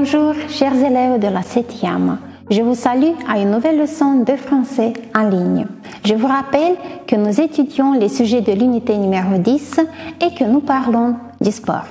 Bonjour, chers élèves de la 7e. Je vous salue à une nouvelle leçon de français en ligne. Je vous rappelle que nous étudions les sujets de l'unité numéro 10 et que nous parlons du sport.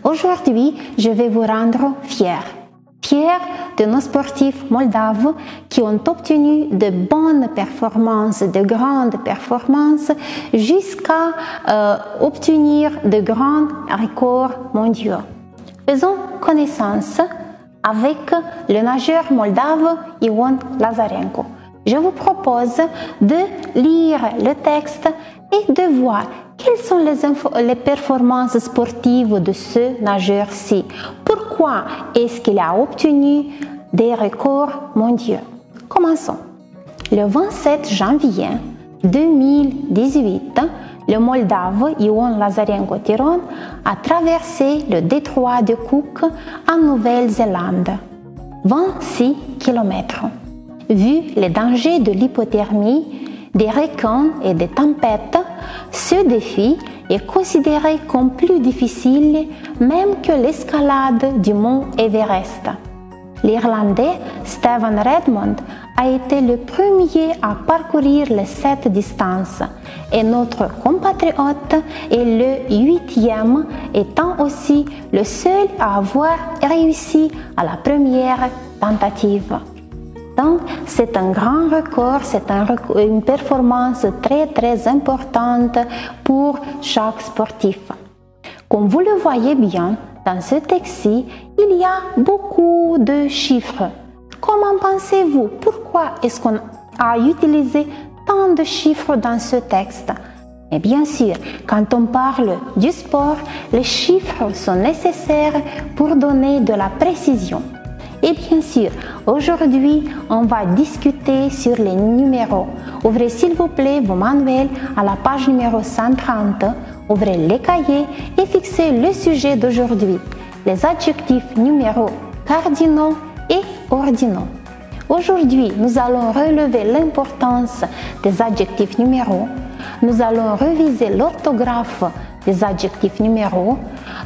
Aujourd'hui, je vais vous rendre fiers de nos sportifs moldaves qui ont obtenu de bonnes performances, de grandes performances, jusqu'à obtenir de grands records mondiaux. Faisons connaissance avec le nageur moldave Ion Lazarenko. Je vous propose de lire le texte et de voir quelles sont les performances sportives de ce nageur-ci. Pourquoi est-ce qu'il a obtenu des records mondiaux? Commençons. Le 27 janvier 2018, le Moldave Ion Lazarenko Tiron a traversé le détroit de Cook en Nouvelle-Zélande, 26 km. Vu les dangers de l'hypothermie, des requins et des tempêtes, ce défi est considéré comme plus difficile même que l'escalade du mont Everest. L'Irlandais Stephen Redmond a été le premier à parcourir cette distance et notre compatriote est le 8e, étant aussi le seul à avoir réussi à la première tentative. Donc, c'est un grand record, c'est une performance très importante pour chaque sportif. Comme vous le voyez bien, dans ce texte-ci, il y a beaucoup de chiffres. Comment pensez-vous? Pourquoi est-ce qu'on a utilisé tant de chiffres dans ce texte? Et bien sûr, quand on parle du sport, les chiffres sont nécessaires pour donner de la précision. Et bien sûr, aujourd'hui, on va discuter sur les numéros. Ouvrez s'il vous plaît vos manuels à la page numéro 130. Ouvrez les cahiers et fixez le sujet d'aujourd'hui, les adjectifs numéros cardinaux et ordinaux. Aujourd'hui, nous allons relever l'importance des adjectifs numéros. Nous allons réviser l'orthographe des adjectifs numéros.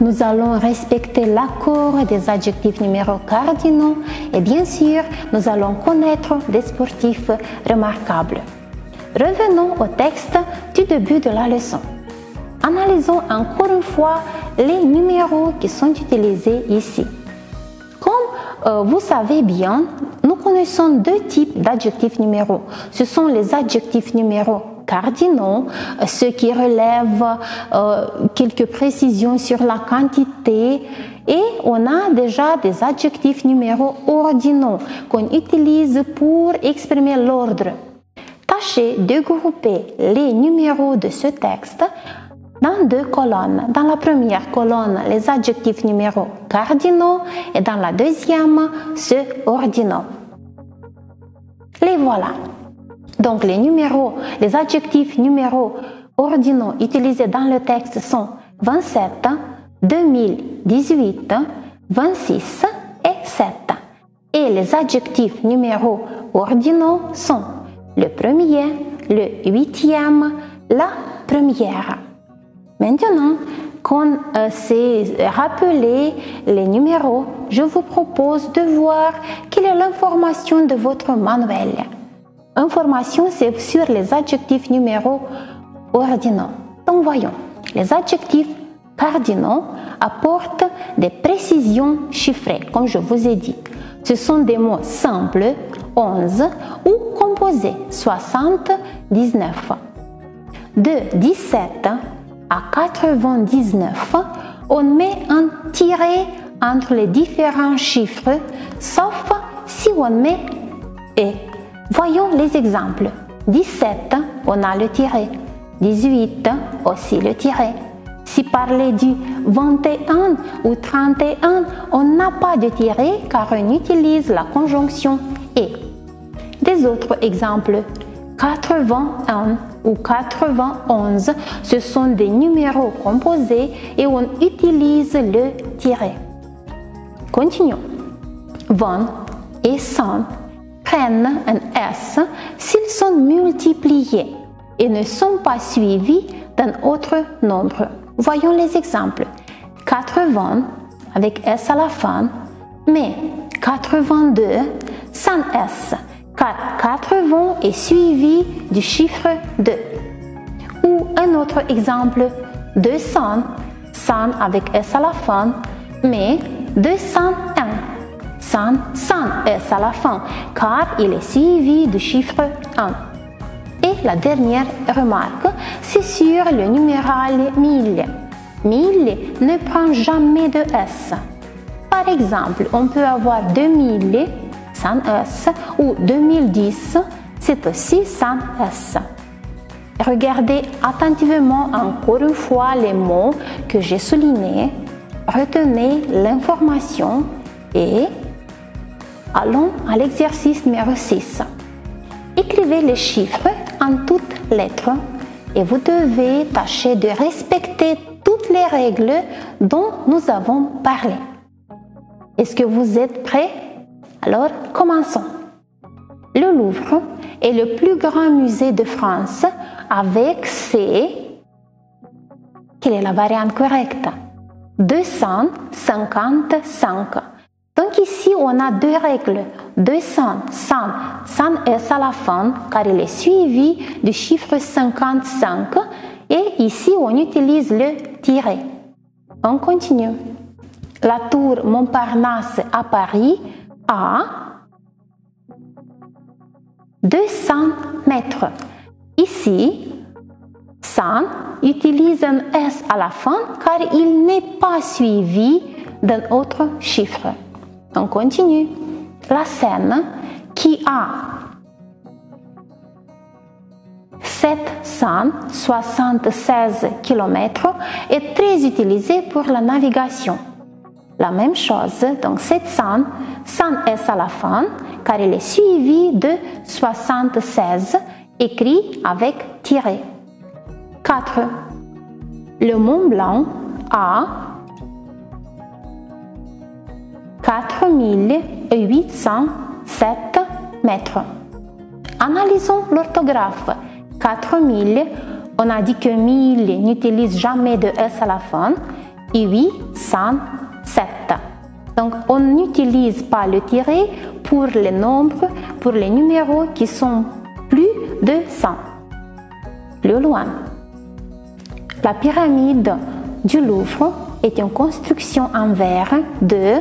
Nous allons respecter l'accord des adjectifs numéros cardinaux et bien sûr, nous allons connaître des sportifs remarquables. Revenons au texte du début de la leçon. Analysons encore une fois les numéros qui sont utilisés ici. Comme vous savez bien, nous connaissons deux types d'adjectifs numéros. Ce sont les adjectifs numéros cardinaux, ceux qui relèvent quelques précisions sur la quantité, et on a déjà des adjectifs numéros ordinaux qu'on utilise pour exprimer l'ordre. Tâchez de grouper les numéros de ce texte dans deux colonnes. Dans la première colonne, les adjectifs numéros cardinaux et dans la deuxième, ceux ordinaux. Les voilà. Donc les adjectifs numéros ordinaux utilisés dans le texte sont 27, 2018, 26 et 7. Et les adjectifs numéros ordinaux sont le premier, le 8e, la première. Maintenant qu'on s'est rappelé les numéros, je vous propose de voir quelle est l'information de votre manuel. Information, c'est sur les adjectifs numéros ordinaux. Donc voyons, les adjectifs cardinaux apportent des précisions chiffrées, comme je vous ai dit. Ce sont des mots simples, 11, ou composés, 79. De 17 à 99, on met un tiret entre les différents chiffres, sauf si on met et. Voyons les exemples. 17, on a le tiret. 18, aussi le tiret. Si parler du 21 ou 31, on n'a pas de tiret car on utilise la conjonction et. Des autres exemples. 81 ou 91, ce sont des numéros composés et on utilise le tiret. Continuons. 20 et 100 prennent un S s'ils sont multipliés et ne sont pas suivis d'un autre nombre. Voyons les exemples. 80 avec S à la fin, Mais 82 sans S, car 80 est suivi du chiffre 2. Ou un autre exemple, 200, 100 avec S à la fin, mais 201, 100 sans S à la fin, car il est suivi du chiffre 1. Et la dernière remarque, c'est sur le numéral 1000. 1000 ne prend jamais de S. Par exemple, on peut avoir 2000 sans S ou 2010, c'est aussi sans S. Regardez attentivement encore une fois les mots que j'ai soulignés, retenez l'information et allons à l'exercice numéro 6. Écrivez les chiffres en toutes lettres et vous devez tâcher de respecter toutes les règles dont nous avons parlé. Est-ce que vous êtes prêts? Alors, commençons. Le Louvre est le plus grand musée de France avec ses... Quelle est la variante correcte? 255. Donc ici, on a deux règles. 200, 100, sans S à la fin, car il est suivi du chiffre 55. Et ici, on utilise le tiret. On continue. La tour Montparnasse à Paris a 200 mètres. Ici, 100 utilise un S à la fin car il n'est pas suivi d'un autre chiffre. On continue. La Seine, qui a 776 km, est très utilisée pour la navigation. La même chose, donc 700, sans S à la fin, car il est suivi de 76, écrit avec tiret. 4. Le Mont Blanc a 4807 mètres. Analysons l'orthographe. 4000, on a dit que 1000 n'utilise jamais de S à la fin, et 807. Donc, on n'utilise pas le tiret pour les nombres, pour les numéros qui sont plus de 100. Plus loin. La pyramide du Louvre est une construction en verre de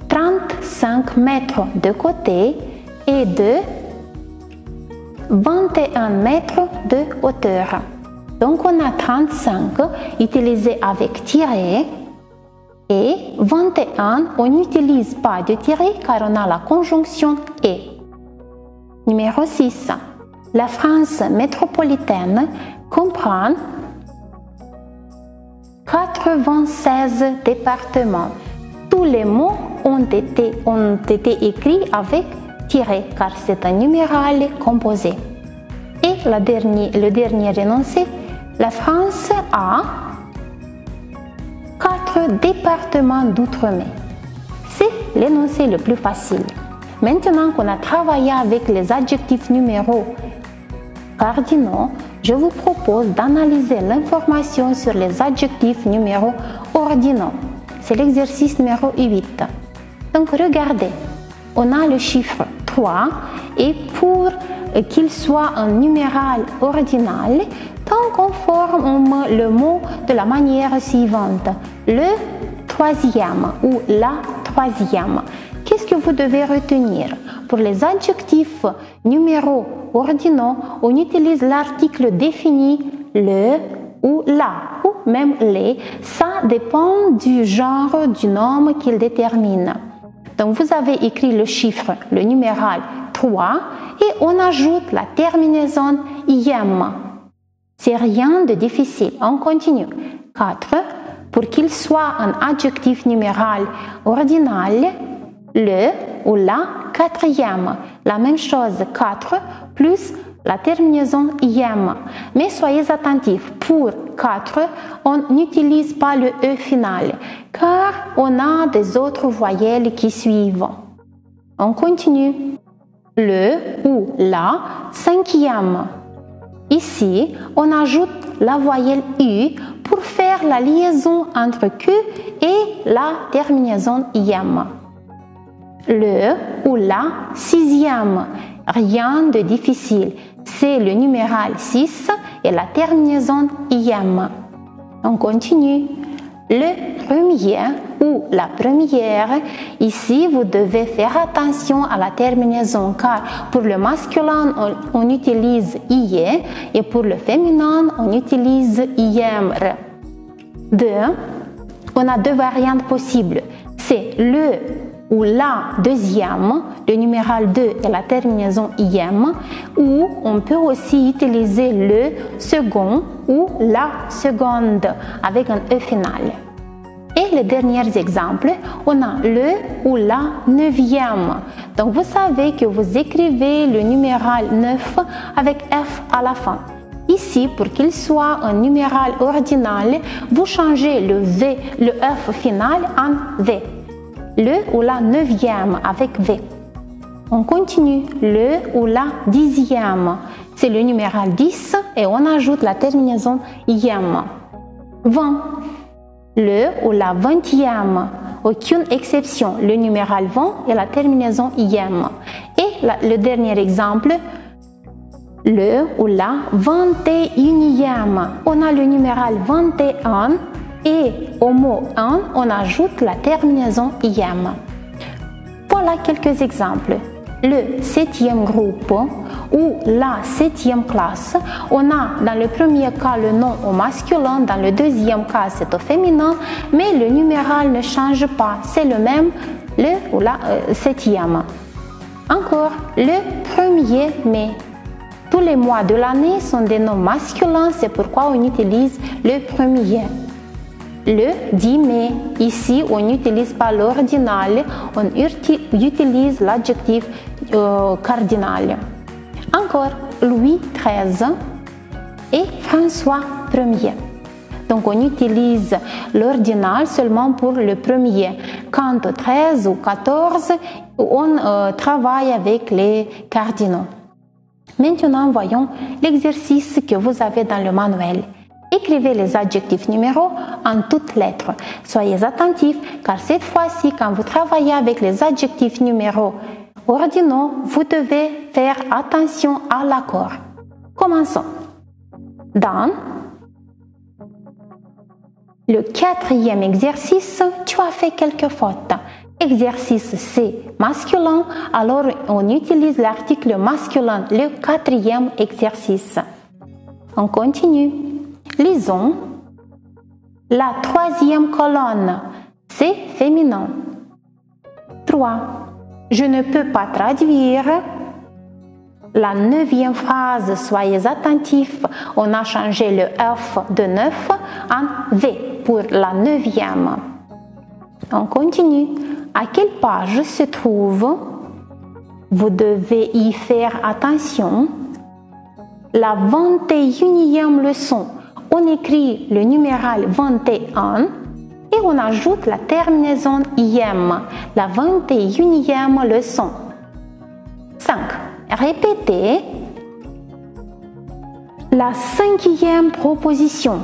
35 mètres de côté et de 21 mètres de hauteur. Donc on a 35 utilisé avec tiret et 21 on n'utilise pas de tiret car on a la conjonction et. Numéro 6. La France métropolitaine comprend 96 départements. Tous les mots ont été écrits avec tiret car c'est un numéral composé. Et le dernier énoncé, la France a 4 départements d'outre-mer. C'est l'énoncé le plus facile. Maintenant qu'on a travaillé avec les adjectifs numéros cardinaux, je vous propose d'analyser l'information sur les adjectifs numéros ordinaux. C'est l'exercice numéro 8. Donc regardez, on a le chiffre 3 et pour qu'il soit un numéral ordinal, donc on forme le mot de la manière suivante. Le troisième ou la troisième. Qu'est-ce que vous devez retenir? Pour les adjectifs numéros ordinaux, on utilise l'article défini le ou la ou même les. Ça dépend du genre du nom qu'il détermine. Donc vous avez écrit le chiffre, le numéral 3 et on ajoute la terminaison IM. C'est rien de difficile. On continue. 4. Pour qu'il soit un adjectif numéral ordinal, le ou la quatrième. La même chose, 4 plus la terminaison IM. Mais soyez attentifs, pour 4, on n'utilise pas le E final, car on a des autres voyelles qui suivent. On continue. Le ou la cinquième. Ici, on ajoute la voyelle U pour faire faire la liaison entre que et la terminaison IM. Le ou la sixième, rien de difficile, c'est le numéral 6 et la terminaison IM. On continue. Le premier ou la première, ici vous devez faire attention à la terminaison car pour le masculin on utilise IE et pour le féminin on utilise IMR. On a deux variantes possibles, c'est le ou la deuxième, le numéral 2 et la terminaison IM, ou on peut aussi utiliser le second ou la seconde avec un E final. Et les derniers exemples, on a le ou la neuvième. Donc vous savez que vous écrivez le numéral 9 avec F à la fin. Ici, pour qu'il soit un numéral ordinal, vous changez le V, le F final en V. Le ou la neuvième avec V. On continue. Le ou la dixième. C'est le numéral 10 et on ajoute la terminaison IM. 20. Le ou la vingtième. Aucune exception. Le numéral 20 et la terminaison IM. Et le dernier exemple. Le ou la 21e. On a le numéral 21 et au mot 1, on ajoute la terminaison IM. Voilà quelques exemples. Le 7e groupe ou la 7e classe, on a dans le premier cas le nom au masculin, dans le deuxième cas c'est au féminin, mais le numéral ne change pas, c'est le même, le ou la 7e. Encore, le 1er mai. Tous les mois de l'année sont des noms masculins, c'est pourquoi on utilise le premier. Le 10 mai, ici on n'utilise pas l'ordinal, on utilise l'adjectif cardinal. Encore Louis XIII et François Ier. Donc on utilise l'ordinal seulement pour le premier. Quant au 13 ou 14, on travaille avec les cardinaux. Maintenant, voyons l'exercice que vous avez dans le manuel. Écrivez les adjectifs numéros en toutes lettres. Soyez attentifs car cette fois-ci, quand vous travaillez avec les adjectifs numéros ordinaux, vous devez faire attention à l'accord. Commençons. Dans le quatrième exercice, tu as fait quelques fautes. Exercice C, masculin, alors on utilise l'article masculin, le quatrième exercice. On continue. Lisons. La troisième colonne, c'est féminin. 3. Je ne peux pas traduire. La neuvième phrase, soyez attentifs, on a changé le F de 9 en V pour la neuvième. On continue. À quelle page se trouve? Vous devez y faire attention. La 21e leçon. On écrit le numéral 21 et on ajoute la terminaison IM, la 21e leçon. 5. Répétez la 5e proposition.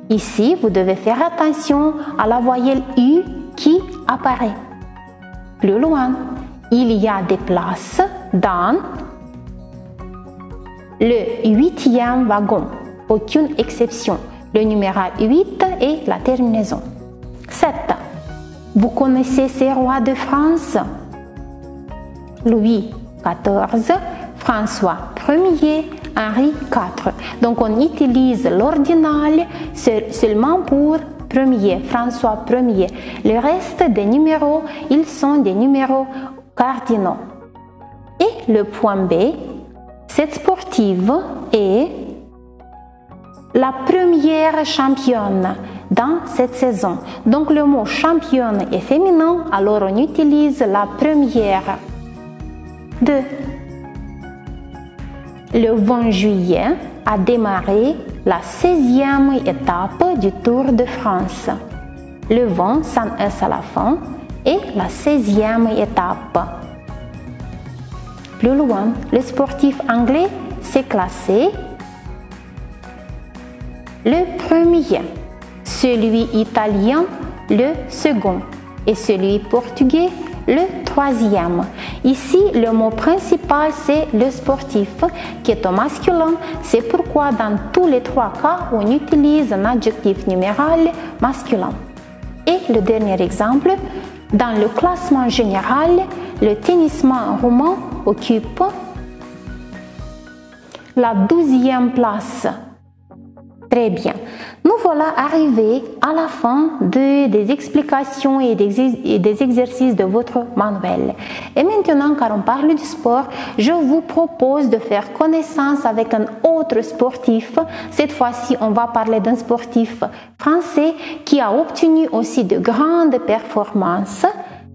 Ici, vous devez faire attention à la voyelle U qui apparaît. Plus loin, il y a des places dans le 8e wagon. Aucune exception. Le numéral 8 et la terminaison. 7. Vous connaissez ces rois de France? Louis XIV, François Ier, Henri IV. Donc on utilise l'ordinal seulement pour premier, François Ier. Le reste des numéros, ils sont des numéros cardinaux. Et le point B, cette sportive est la première championne dans cette saison. Donc le mot championne est féminin, alors on utilise la première. 2. Le 20 juillet a démarré la 16e étape du Tour de France. Le 20 sans S à la fin et la 16e étape. Plus loin, le sportif anglais s'est classé le premier celui italien le second et celui portugais le troisième. Ici, le mot principal, c'est le sportif, qui est au masculin. C'est pourquoi dans tous les trois cas, on utilise un adjectif numéral masculin. Et le dernier exemple, dans le classement général, le tennisman roumain occupe la 12e place. Très bien. Nous voilà arrivés à la fin des explications et des exercices de votre manuel. Et maintenant, car on parle du sport, je vous propose de faire connaissance avec un autre sportif. Cette fois-ci, on va parler d'un sportif français qui a obtenu aussi de grandes performances,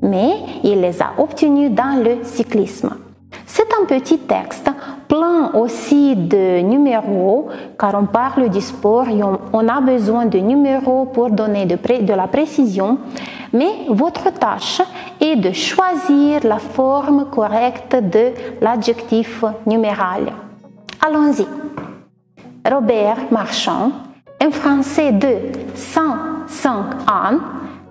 mais il les a obtenues dans le cyclisme. C'est un petit texte plein aussi de numéros, car on parle du sport et on a besoin de numéros pour donner de la précision, mais votre tâche est de choisir la forme correcte de l'adjectif numéral. Allons-y. Robert Marchand, un Français de 105 ans.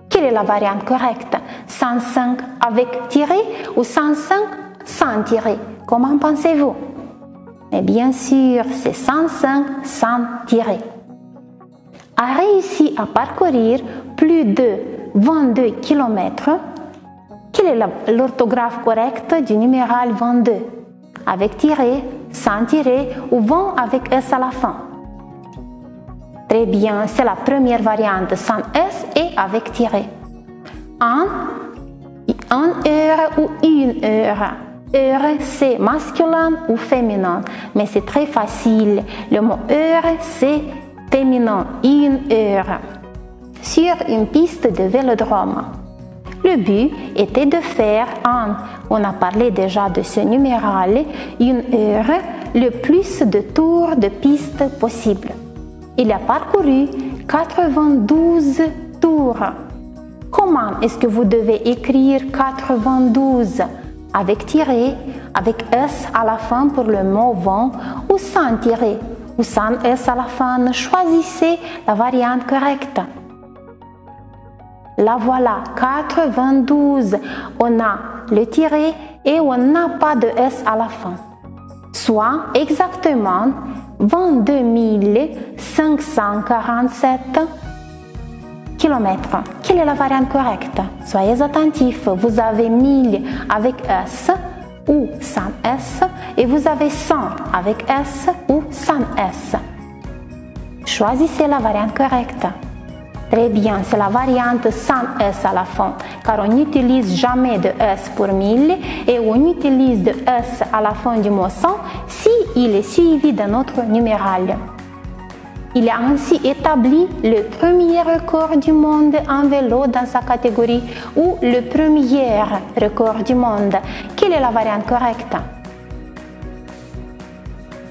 Quelle est la variante correcte? 105 avec tiré ou 105 sans tirer? Comment pensez-vous? Et bien sûr, c'est 105 sans tirer. A réussi à parcourir plus de 22 km. Quelle est l'orthographe correcte du numéral 22? Avec tiré, sans tirer ou 20 avec S à la fin? Très bien, c'est la première variante sans S et avec tiré. Un heure ou une heure. Heure, c'est masculin ou féminin, mais c'est très facile. Le mot heure, c'est féminin, une heure. Sur une piste de vélodrome. Le but était de faire on a parlé déjà de ce numéral, une heure, le plus de tours de piste possible. Il a parcouru 92 tours. Comment est-ce que vous devez écrire 92? Avec tiré, avec S à la fin pour le mot 20 ou sans tiré ou sans S à la fin? Choisissez la variante correcte. La voilà, 92. On a le tiré et on n'a pas de S à la fin. Soit exactement 22 547 km. Quelle est la variante correcte? Soyez attentifs. Vous avez 1000 avec S ou sans S et vous avez 100 avec S ou sans S. Choisissez la variante correcte. Très bien, c'est la variante sans S à la fin, car on n'utilise jamais de S pour 1000 et on utilise de S à la fin du mot 100 si il est suivi d'un autre numéral. Il a ainsi établi le premier record du monde en vélo dans sa catégorie ou le premier record du monde. Quelle est la variante correcte?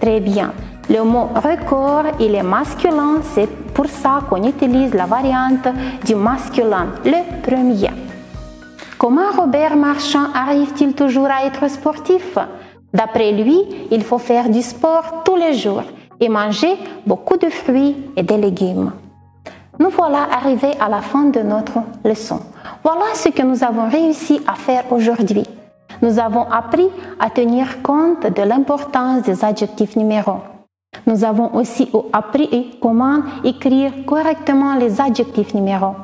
Très bien. Le mot record, il est masculin, c'est pour ça qu'on utilise la variante du masculin, le premier. Comment Robert Marchand arrive-t-il toujours à être sportif? D'après lui, il faut faire du sport tous les jours et manger beaucoup de fruits et de légumes. Nous voilà arrivés à la fin de notre leçon. Voilà ce que nous avons réussi à faire aujourd'hui. Nous avons appris à tenir compte de l'importance des adjectifs numéraux. Nous avons aussi appris comment écrire correctement les adjectifs numéraux.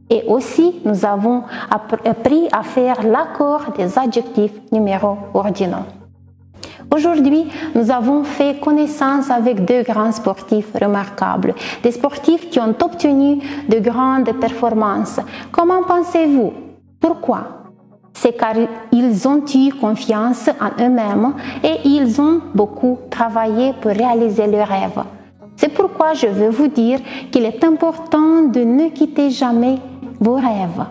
Et aussi, nous avons appris à faire l'accord des adjectifs numéraux ordinaux. Aujourd'hui, nous avons fait connaissance avec deux grands sportifs remarquables, des sportifs qui ont obtenu de grandes performances. Comment pensez-vous? Pourquoi? C'est car ils ont eu confiance en eux-mêmes et ils ont beaucoup travaillé pour réaliser leurs rêves. C'est pourquoi je veux vous dire qu'il est important de ne quitter jamais vos rêves.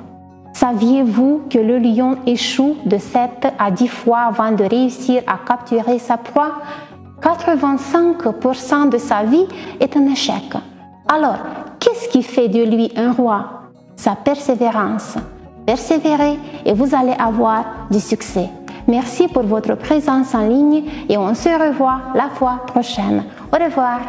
Saviez-vous que le lion échoue de 7 à 10 fois avant de réussir à capturer sa proie? 85% de sa vie est un échec. Alors, qu'est-ce qui fait de lui un roi? Sa persévérance. Persévérez et vous allez avoir du succès. Merci pour votre présence en ligne et on se revoit la fois prochaine. Au revoir.